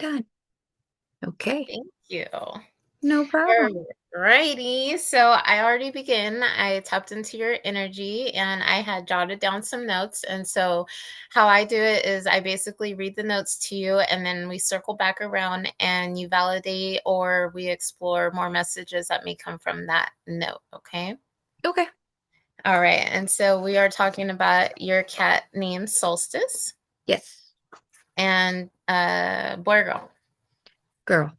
Done. Okay. Thank you. No problem. Alrighty, so I already began. I tapped into your energy and I had jotted down some notes. And so, how I do it is I basically read the notes to you, and then we circle back around and you validate or we explore more messages that may come from that note. Okay. Okay. All right. And so, we are talking about your cat named Solstice Yes. and boy or girl. Girl.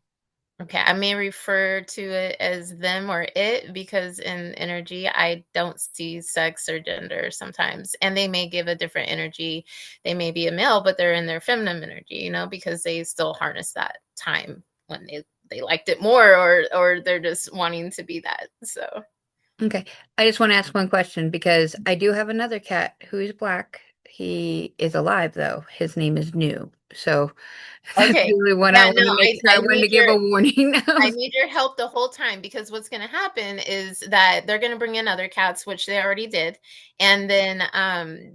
Okay, I may refer to it as them or it because in energy, I don't see sex or gender sometimes. And they may give a different energy. They may be a male, but they're in their feminine energy, because they still harness that time when they liked it more or they're just wanting to be that. So, Okay. I just want to ask one question because I do have another cat who is black. He is alive though. His name is New. So that's okay. the only one I Yeah, want no, to make I, sure I I wanted need to give your a warning I of. need your help the whole time because what's going to happen is that they're going to bring in other cats, which they already did, and then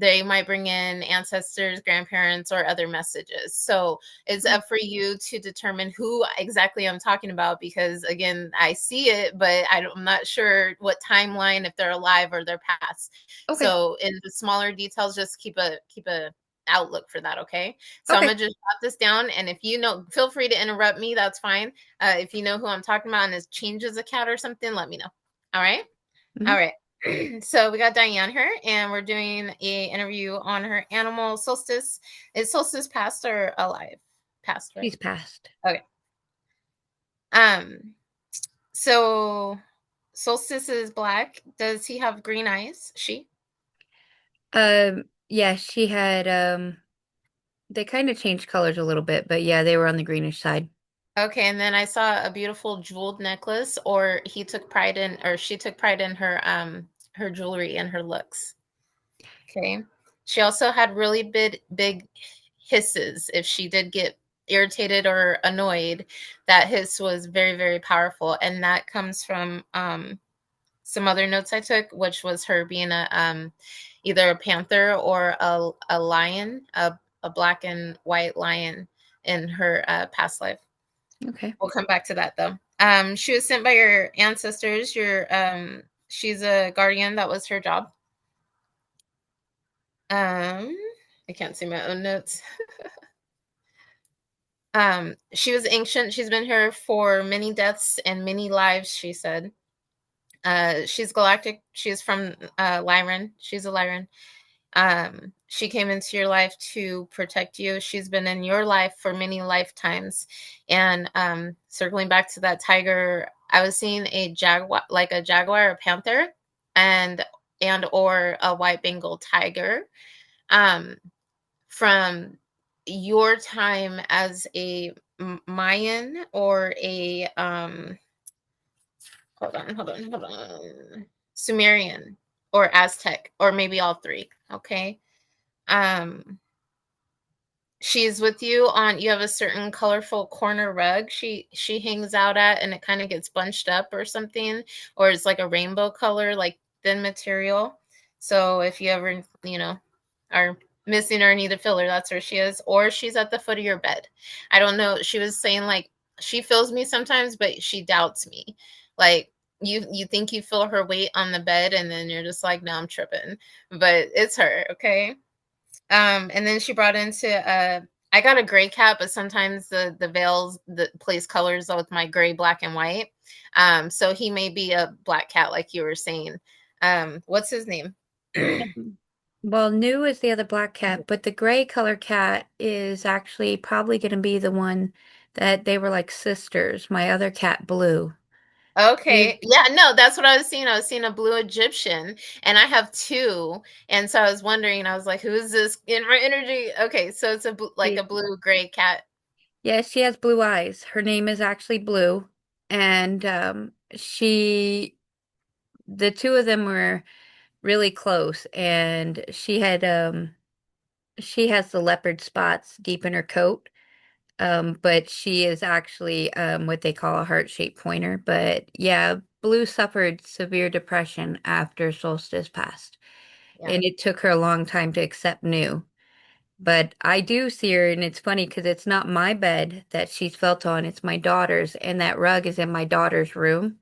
they might bring in ancestors, grandparents, or other messages. So it's up for you to determine who exactly I'm talking about because again, I see it, but I'm not sure what timeline if they're alive or they're past. Okay. So in the smaller details, just keep a outlook for that. Okay. So I'm Okay. gonna just jot this down, and if you know, feel free to interrupt me. That's fine. If you know who I'm talking about and it changes a cat or something, let me know. All right. All Mhm. right. So we got Diane here, and we're doing a interview on her animal Solstice. Is Solstice past or alive? Past, right? She's passed. Okay. Um. So Solstice is black. Does he have green eyes? She. Yeah, she had they kind of changed colors a little bit, but yeah, they were on the greenish side. Okay, and then I saw a beautiful jeweled necklace, or he took pride in, or she took pride in her jewelry and her looks. Okay. She also had really big hisses. If she did get irritated or annoyed, that hiss was very, very powerful. And that comes from some other notes I took, which was her being a either a panther or a lion, a black and white lion in her past life. Okay. We'll come back to that though. She was sent by your ancestors. She's a guardian. That was her job. Um, I can't see my own notes. She was ancient. She's been here for many deaths and many lives, she said. She's galactic. She's from Lyran. She's a Lyran. She came into your life to protect you. She's been in your life for many lifetimes. And circling back to that tiger, I was seeing a jaguar, like a jaguar, a panther, and or a white Bengal tiger. Um, from your time as a Mayan or a hold on, Sumerian or Aztec or maybe all three. Okay. Um, she's with you on. You have a certain colorful corner rug. She hangs out at, and it kind of gets bunched up or something, or it's like a rainbow color, like thin material. So if you ever are missing or need a filler, that's where she is. Or she's at the foot of your bed. I don't know. She was saying like she feels me sometimes, but she doubts me. Like you think you feel her weight on the bed, and then you're just like, no, I'm tripping. But it's her, okay? And then she brought into I got a gray cat, but sometimes the veils the place colors with my gray, black, and white. So he may be a black cat, like you were saying. What's his name? Well, New is the other black cat, but the gray color cat is actually probably going to be the one that they were like sisters. My other cat, Blue. He, Okay. Yeah, no, that's what I was seeing. I was seeing a blue Egyptian, and I have two. And so I was wondering, I was like, who is this in my energy? Okay, so it's like a he, blue gray cat. yeah, she has blue eyes. Her name is actually Blue, and the two of them were really close, and she has the leopard spots deep in her coat. But she is actually what they call a heart-shaped pointer. But yeah, Blue suffered severe depression after Solstice passed, Yeah. and it took her a long time to accept New. But I do see her, and it's funny because it's not my bed that she's felt on, it's my daughter's, and that rug is in my daughter's room.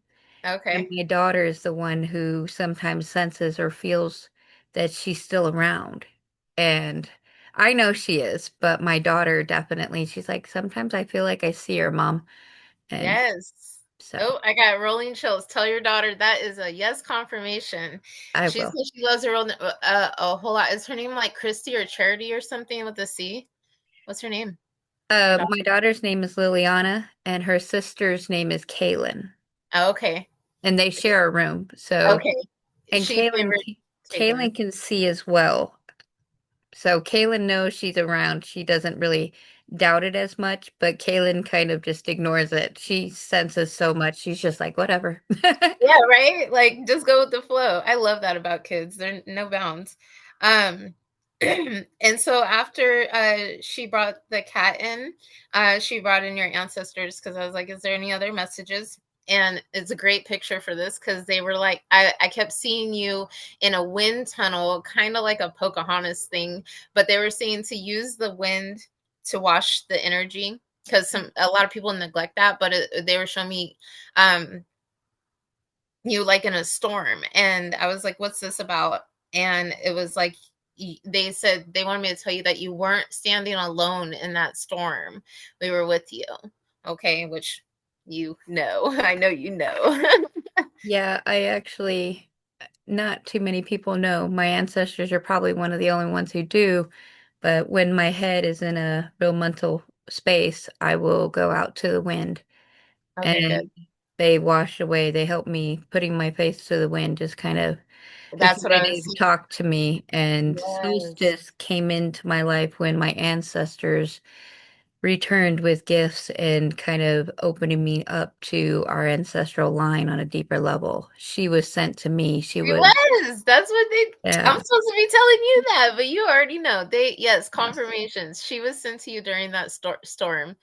And Okay. my daughter is the one who sometimes senses or feels that she's still around. And I know she is, but my daughter definitely, she's like, sometimes I feel like I see her, Mom. And Yes. so Oh, I got rolling chills. Tell your daughter that is a yes confirmation. I She will. says she loves her a whole lot. Is her name like Christy or Charity or something with a C? What's her name? Your daughter. My daughter's name is Liliana, and her sister's name is Kaylin, Oh, okay. and they share a room. So, Okay. and She favored Kaylin Caitlin. can see as well. So Kaylin knows she's around. She doesn't really doubt it as much, but Kaylin kind of just ignores it. She senses so much. She's just like, whatever. Yeah, right? Like just go with the flow. I love that about kids. They're no bounds. Um and so after she brought the cat in, she brought in your ancestors because I was like, is there any other messages? And it's a great picture for this because they were like, I kept seeing you in a wind tunnel, kind of like a Pocahontas thing, but they were saying to use the wind to wash the energy because some a lot of people neglect that, but they were showing me um you like in a storm, and I was like, what's this about? And it was like they said they wanted me to tell you that you weren't standing alone in that storm. We were with you. Okay, which I know you know. Yeah, I actually, not too many people know. My ancestors are probably one of the only ones who do. But when my head is in a real mental space, I will go out to the wind Okay, good. and they wash away. They help me putting my face to the wind, just kind of it's That's a what way I was to seeing. talk to me. And Yes. Solstice came into my life when my ancestors returned with gifts and kind of opening me up to our ancestral line on a deeper level. She was sent to me. She It was, was. That's what they I'm yeah, supposed to be telling you that, but you already know. Yes, yeah. confirmations. She was sent to you during that storm,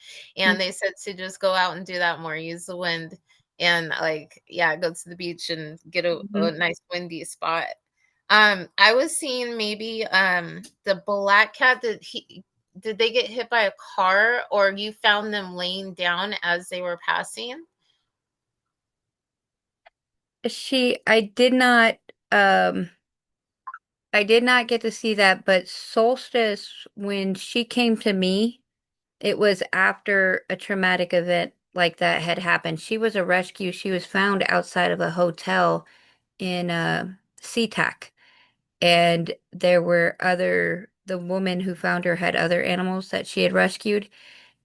Mm, and they said to just go out and do that more, use the wind, and like, yeah, go to the beach and get a mhm. nice windy spot. I was seeing maybe the black cat, did they get hit by a car or you found them laying down as they were passing? She, um, I did not get to see that, but Solstice, when she came to me, it was after a traumatic event like that had happened. She was a rescue. She was found outside of a hotel in SeaTac. And there were the woman who found her had other animals that she had rescued.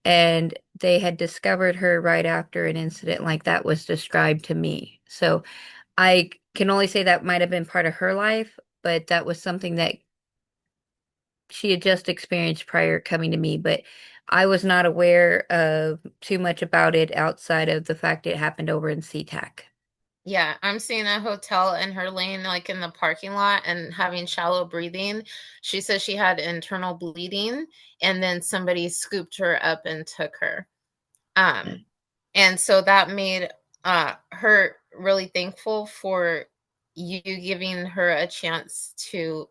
And they had discovered her right after an incident like that was described to me. So I can only say that might have been part of her life, but that was something that she had just experienced prior coming to me, but I was not aware of too much about it outside of the fact it happened over in SeaTac. Yeah, I'm seeing a hotel and her laying like in the parking lot and having shallow breathing. She says she had internal bleeding and then somebody scooped her up and took her. Um, and so that made her really thankful for you giving her a chance to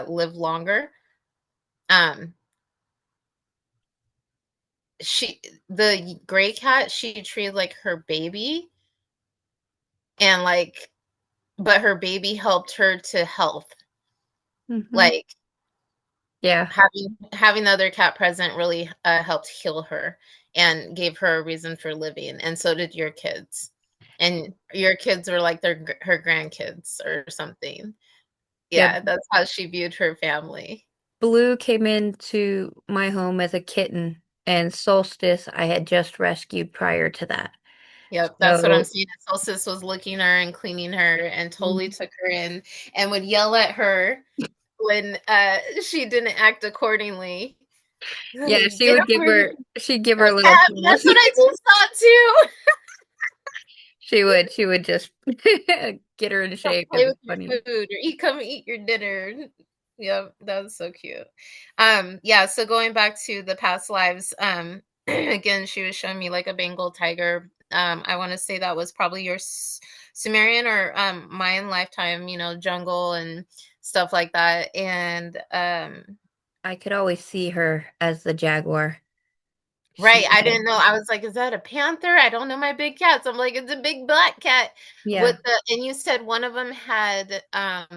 live longer. Um, she the gray cat she treated like her baby and like but her baby helped her to health. Hmm. Like Yeah. having the other cat present really helped heal her and gave her a reason for living, and so did your kids. And your kids were like her grandkids or something. Yeah. Yeah, that's how she viewed her family. Blue came into my home as a kitten, and Solstice I had just rescued prior to that. Yep, that's what I'm So, seeing. Solstice was licking her and cleaning her and totally mhm. took her in and would yell at her when she didn't act accordingly. Yeah, Get over here. she'd give her little Yep, paws. that's what I just thought too. She would just get her in Come shape. It play was with your funny. food or come eat your dinner. Yep, that was so cute. Yeah, so going back to the past lives, again, she was showing me like a Bengal tiger. I want to say that was probably your Sumerian or Mayan lifetime, jungle and stuff like that. And I could always see her as the jaguar. Right, She I had, didn't know. I was like, "Is that a panther?" I don't know my big cats. I'm like, "It's a big black cat with yeah, the," and you said one of them had,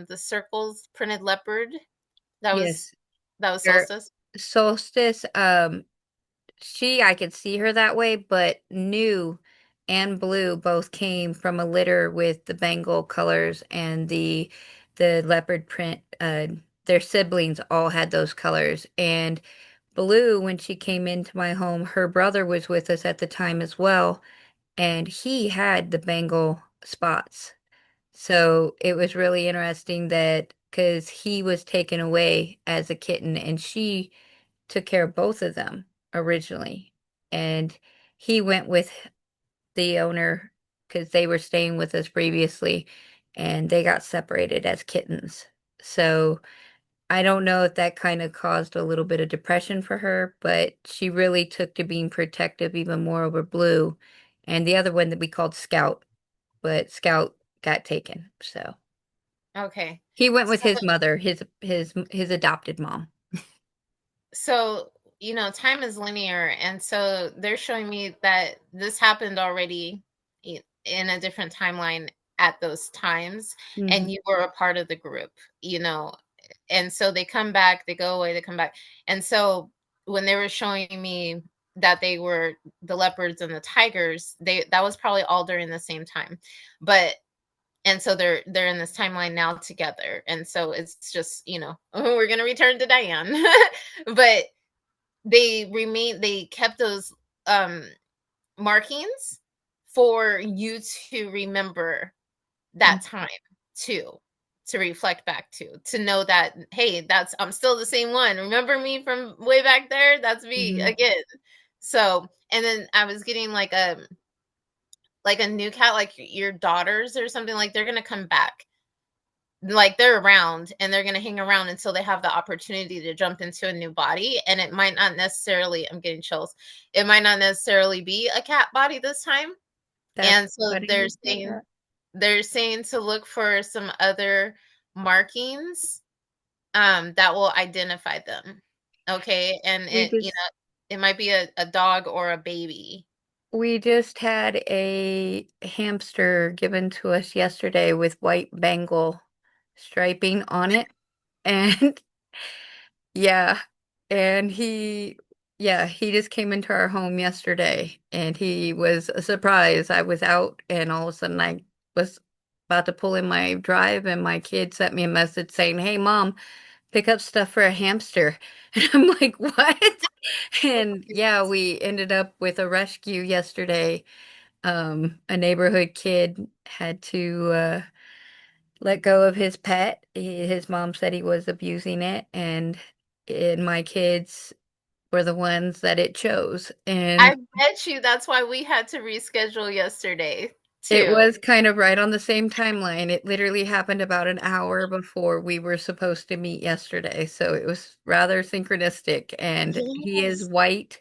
the circles printed leopard? That was yes. that was Her Solstice? Solstice, I could see her that way, but New and Blue both came from a litter with the Bengal colors and the leopard print. Their siblings all had those colors. And Blue, when she came into my home, her brother was with us at the time as well, and he had the Bengal spots. So it was really interesting that because he was taken away as a kitten and she took care of both of them originally. And he went with the owner because they were staying with us previously and they got separated as kittens. So I don't know if that kind of caused a little bit of depression for her, but she really took to being protective even more over Blue and the other one that we called Scout, but Scout got taken. So Okay. he went with So his mother, his adopted mom. so, time is linear, and so they're showing me that this happened already in a different timeline at those times, Hmm. and you were a part of the group, you know. And so they come back, they go away, they come back. And so when they were showing me that they were the leopards and the tigers, they that was probably all during the same time. But and so they're in this timeline now together. And so it's just, oh, we're gonna return to Diane. But they kept those um markings for you to remember that time too, to reflect back to know that, hey, that's I'm still the same one. Remember me from way back there? That's me Hmm. again. So, and then I was getting like a new cat, like your daughters or something, like they're gonna come back. Like they're around and they're gonna hang around until they have the opportunity to jump into a new body. And it might not necessarily, I'm getting chills. It might not necessarily be a cat body this time. That's And so funny you said that. they're saying to look for some other markings that will identify them. Okay. And We it, just it might be a dog or a baby. we just had a hamster given to us yesterday with white Bengal striping on it. And yeah, and he just came into our home yesterday and he was a surprise. I was out and all of a sudden I was about to pull in my drive and my kid sent me a message saying, "Hey mom, pick up stuff for a hamster." And I'm like, "What?" And yeah, we ended up with a rescue yesterday. A neighborhood kid had to let go of his pet. His mom said he was abusing it, and my kids were the ones that it chose. And I bet you that's why we had to reschedule yesterday it too. was kind of right on the same timeline. It literally happened about an hour before we were supposed to meet yesterday. So it was rather synchronistic. And he is Yes. white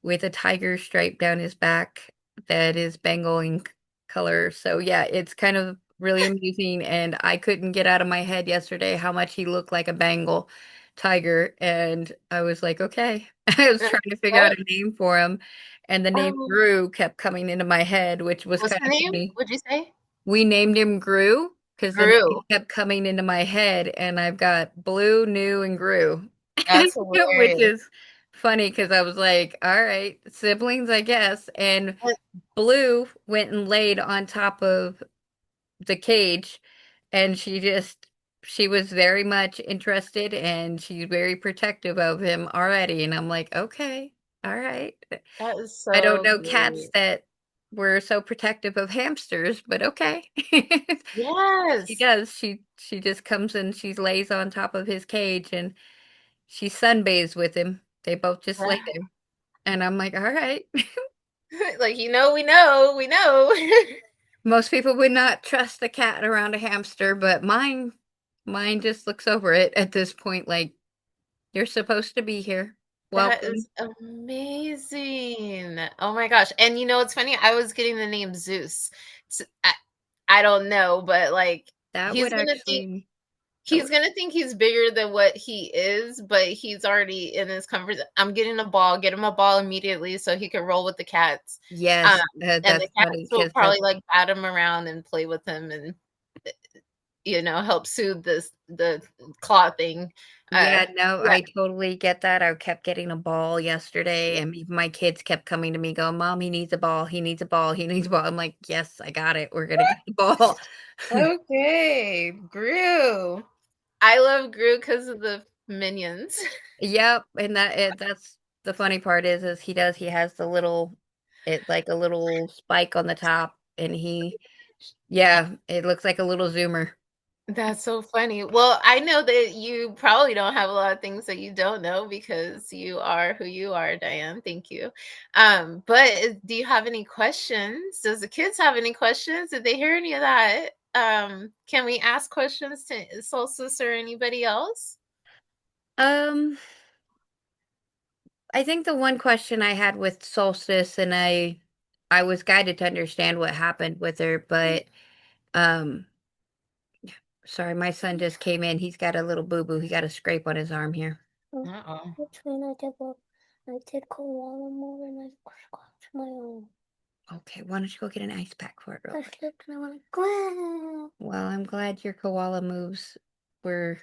with a tiger stripe down his back that is Bengal in color. So yeah, it's kind of really amusing. And I couldn't get out of my head yesterday how much he looked like a Bengal tiger. And I was like, okay. I was trying to figure out Yep. a name for him. And the name Oh, Gru kept coming into my head, which was what's kind the of name? funny. Would you say? We named him Gru because the name Gru. kept coming into my head, and I've got Blue, New, and Gru, That's which hilarious. is funny because I was like, all right, siblings, I guess. And Uh, Blue went and laid on top of the cage, and she was very much interested and she's very protective of him already. And I'm like, okay, all right. That is I don't so know cats great. that were so protective of hamsters, but okay. She Yes. does. She just comes and she lays on top of his cage and she sunbathes with him. They both just lay there. And I'm like, all right. Like, we know, we know. Most people would not trust a cat around a hamster, but mine just looks over it at this point like you're supposed to be here. That is Welcome. amazing. Oh my gosh. And it's funny, I was getting the name Zeus. I don't know, but like That he's would gonna be actually. He's gonna think he's bigger than what he is, but he's already in his comfort. I'm getting a ball. Get him a ball immediately so he can roll with the cats. Um, Yes, and the that's funny cats will because probably like bat him around and play with him and help soothe the claw thing. yeah, no, Yeah, I totally get that. I kept getting a ball yesterday, and even my kids kept coming to me going, Mom, he needs a ball. He needs a ball. He needs a ball. I'm like, yes, I got it. We're gonna get the ball. okay, Gru. I love Gru because of the minions. Yep, and that's the funny part is he has the little it like a little spike on the top, and yeah, it looks like a little zoomer. That's so funny. Well, I know that you probably don't have a lot of things that you don't know because you are who you are, Diane. Thank you. But do you have any questions? Does the kids have any questions? Did they hear any of that? Can we ask questions to Solstice or anybody else? Um, I think the one question I had with Solstice, and I was guided to understand what happened with her, but um, sorry, my son just came in. He's got a little boo-boo. He got a scrape on his arm here. Uh-oh. Which when I did koala more and I scratched my own. Okay, why don't you go get an ice pack for it real quick? I slipped and I went, "Grandma." Well, I'm glad your koala moves were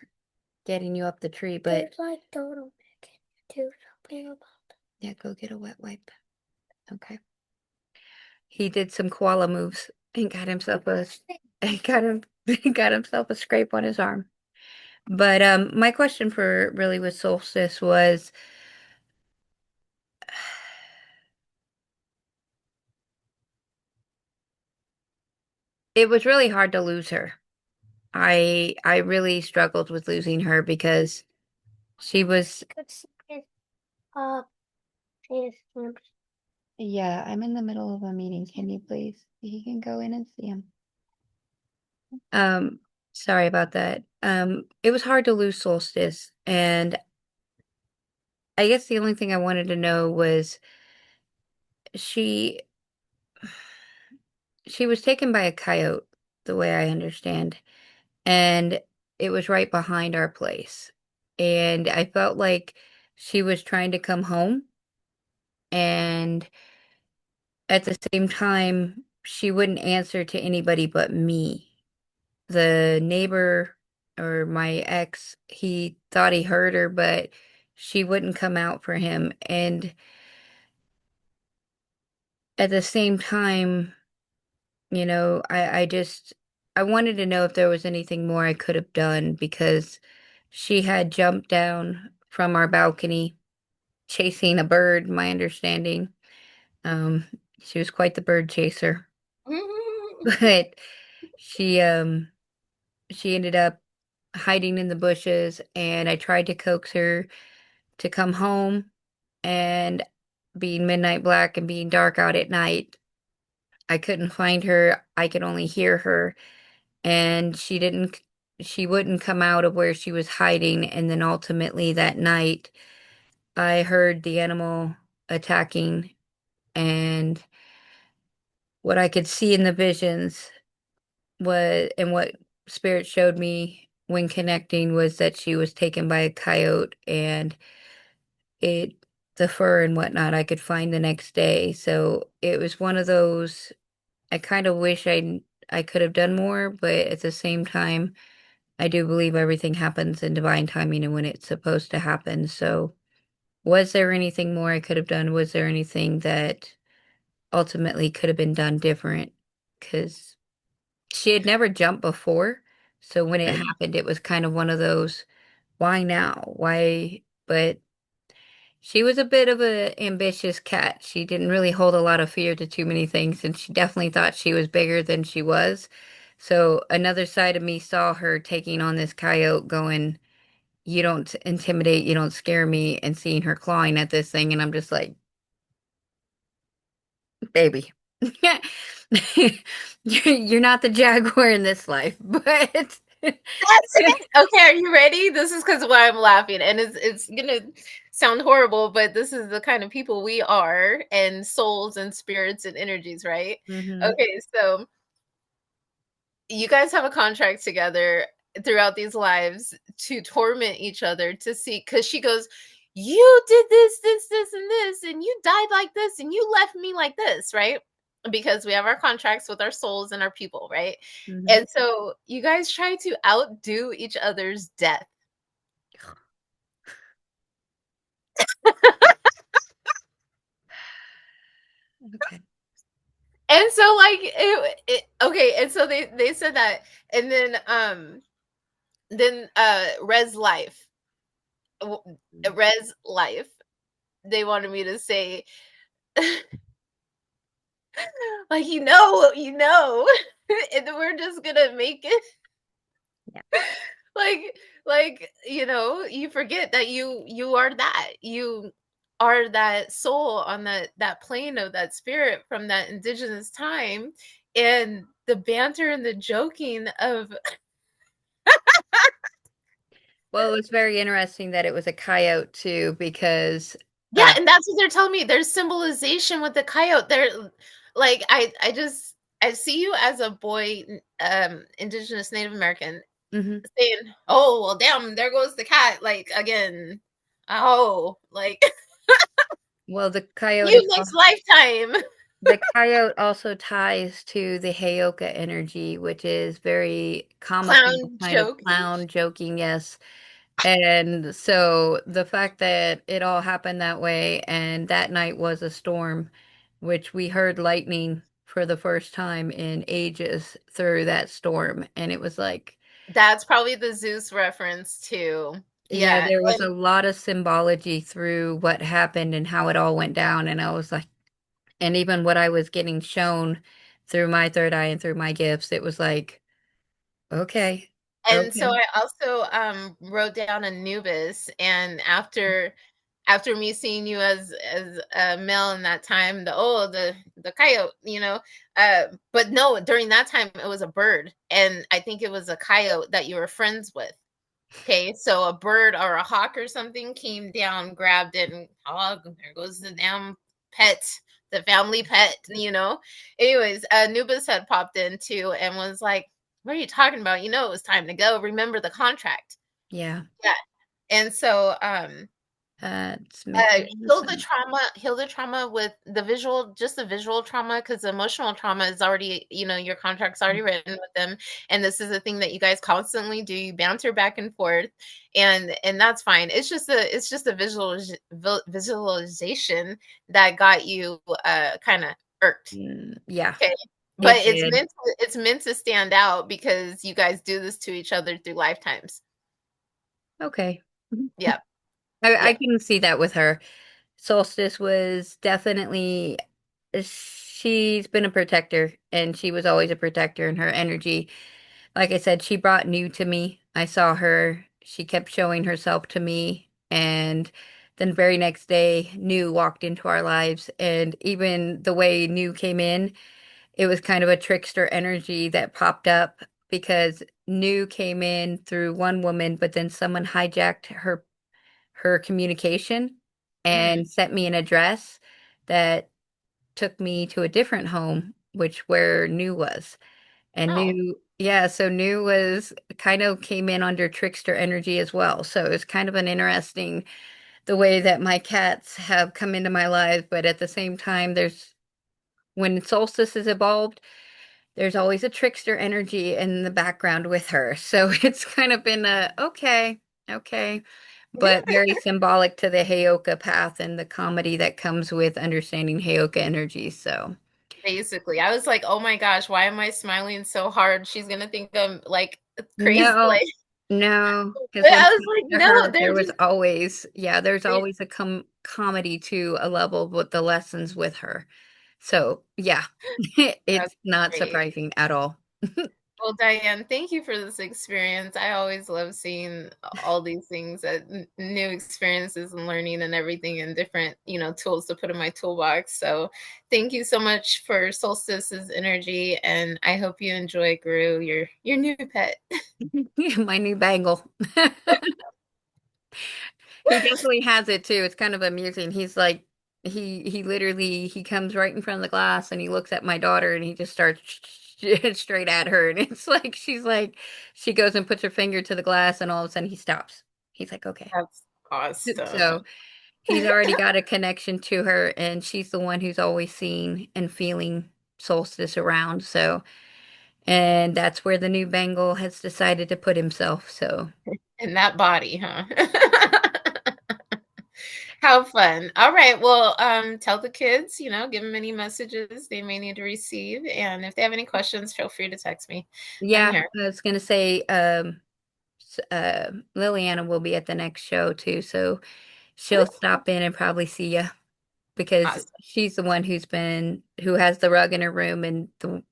getting you up the tree, but there's like dodo back in here too, something about that. Yeah, go get a wet wipe. Okay. He did some koala moves and got himself a and got him got himself a scrape on his arm. But my question for really with Solstice was it was really hard to lose her. I really struggled with losing her because she was uh yeah, I'm in the middle of a meeting. Can you please? He can go in and see him. Um, sorry about that. It was hard to lose Solstice, and I guess the only thing I wanted to know was she she was taken by a coyote, the way I understand, and it was right behind our place. And I felt like she was trying to come home, and at the same time, she wouldn't answer to anybody but me. The neighbor or my ex, he thought he heard her, but she wouldn't come out for him. And at the same time, I wanted to know if there was anything more I could have done because she had jumped down from our balcony chasing a bird, my understanding. Um, she was quite the bird chaser, but she um she ended up hiding in the bushes, and I tried to coax her to come home, and being midnight black and being dark out at night, I couldn't find her. I could only hear her, and she wouldn't come out of where she was hiding. And then ultimately that night, I heard the animal attacking, and what I could see in the visions and what spirit showed me when connecting was that she was taken by a coyote, and it the fur and whatnot I could find the next day. So it was one of those. I kind of wish I could have done more, but at the same time, I do believe everything happens in divine timing and when it's supposed to happen. So, was there anything more I could have done? Was there anything that ultimately could have been done different? Because she had never jumped before. So when it happened, it was kind of one of those, why now? Why? But she was a bit of an ambitious cat. She didn't really hold a lot of fear to too many things, and she definitely thought she was bigger than she was. So another side of me saw her taking on this coyote, going, "You don't intimidate, you don't scare me," and seeing her clawing at this thing, and I'm just like, "Baby, you're not the jaguar in this life." But That's it. Okay, are you ready? This is because why I'm laughing, and it's gonna sound horrible, but this is the kind of people we are, and souls and spirits and energies, right? hmm Okay, so you guys have a contract together. throughout these lives to torment each other to see, because she goes, you did this and this, and you died like this, and you left me like this, right? Because we have our contracts with our souls and our people, right? Hmm. And so you guys try to outdo each other's death. Okay. And so like okay, and so they said that, and then res life, res life, they wanted me to say, like, and we're just gonna make it Yeah. like you forget that you are that, you are that soul on that plane of that spirit from that indigenous time, and the banter and the joking of Well, it was very interesting that it was a coyote too, because yeah, and that's what they're telling me. There's symbolization with the coyote. They're like, I see you as a boy, indigenous Native American, mhm. saying, "Oh, well, damn, there goes the cat." Like again, oh, like Well, the coyote you is next lifetime. the coyote also ties to the Heyoka energy, which is very comical, Clown kind of joke. clown joking, yes. And so the fact that it all happened that way, and that night was a storm, which we heard lightning for the first time in ages through that storm. And it was like, That's probably the Zeus reference too. yeah, Yeah, there was a and lot of symbology through what happened and how it all went down. And I was like, and even what I was getting shown through my third eye and through my gifts, it was like, okay, so okay, I also wrote down Anubis, and after me seeing you as a male in that time, the coyote, but no, during that time it was a bird, and I think it was a coyote that you were friends with. Okay, so a bird or a hawk or something came down, grabbed it, and oh, there goes the damn pet, the family pet, Anyways, Anubis had popped in too and was like, "What are you talking about? You know it was time to go. Remember the contract." yeah, Yeah, and so it's making sense. heal the trauma with the visual, just the visual trauma, because the emotional trauma is already, your contract's already written with them, and this is a thing that you guys constantly do. You banter back and forth, and that's fine. It's just a visualization that got you kind of irked. Yeah, Okay, but it did. it's meant to stand out because you guys do this to each other through lifetimes. Okay. Yeah, I yeah. can see that with her. Solstice was definitely, she's been a protector, and she was always a protector in her energy. Like I said, she brought New to me. I saw her. She kept showing herself to me. And then very next day, New walked into our lives. And even the way New came in, it was kind of a trickster energy that popped up because New came in through one woman, but then someone hijacked her communication Hmm. and sent me an address that took me to a different home, which where New was. And Oh, New, yeah, so New was kind of came in under trickster energy as well. So it's kind of an interesting the way that my cats have come into my life, but at the same time, there's when Solstice is evolved, there's always a trickster energy in the background with her. So it's kind of been a okay, okay, but very symbolic to the Heyoka path and the comedy that comes with understanding Heyoka energy. So basically, I was like, "Oh my gosh, why am I smiling so hard? She's gonna think I'm like crazy." no, Like, no, because but when I it was comes like, to "No, her, they're there was just always, yeah, there's they, always a comedy to a level with the lessons with her. So yeah, that's it's not great." surprising at all. Well, Diane, thank you for this experience. I always love seeing all these things, new experiences and learning and everything, and different, tools to put in my toolbox. So, thank you so much for Solstice's energy, and I hope you enjoy Guru, your new pet. My new bangle. He definitely has it too. It's kind of amusing. He's like he literally he comes right in front of the glass and he looks at my daughter and he just starts straight at her, and it's like she's like she goes and puts her finger to the glass, and all of a sudden he stops. He's like, okay. That's awesome. So he's already got a connection to her, and she's the one who's always seeing and feeling Solstice around. So, and that's where the new Bengal has decided to put himself. So, In that body, huh? How fun. All right. Well, tell the kids, give them any messages they may need to receive. And if they have any questions, feel free to text me. I'm yeah, here. I was gonna say, Liliana will be at the next show too, so she'll stop in and probably see you because Awesome. she's the one who has the rug in her room and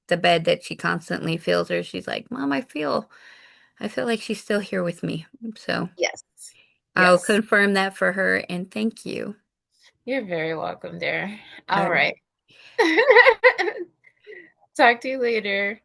the bed that she constantly feels her. She's like, Mom, I feel like she's still here with me. So Yes. I'll Yes. confirm that for her and thank you. You're very welcome, dear. All All right. right. Talk to you later.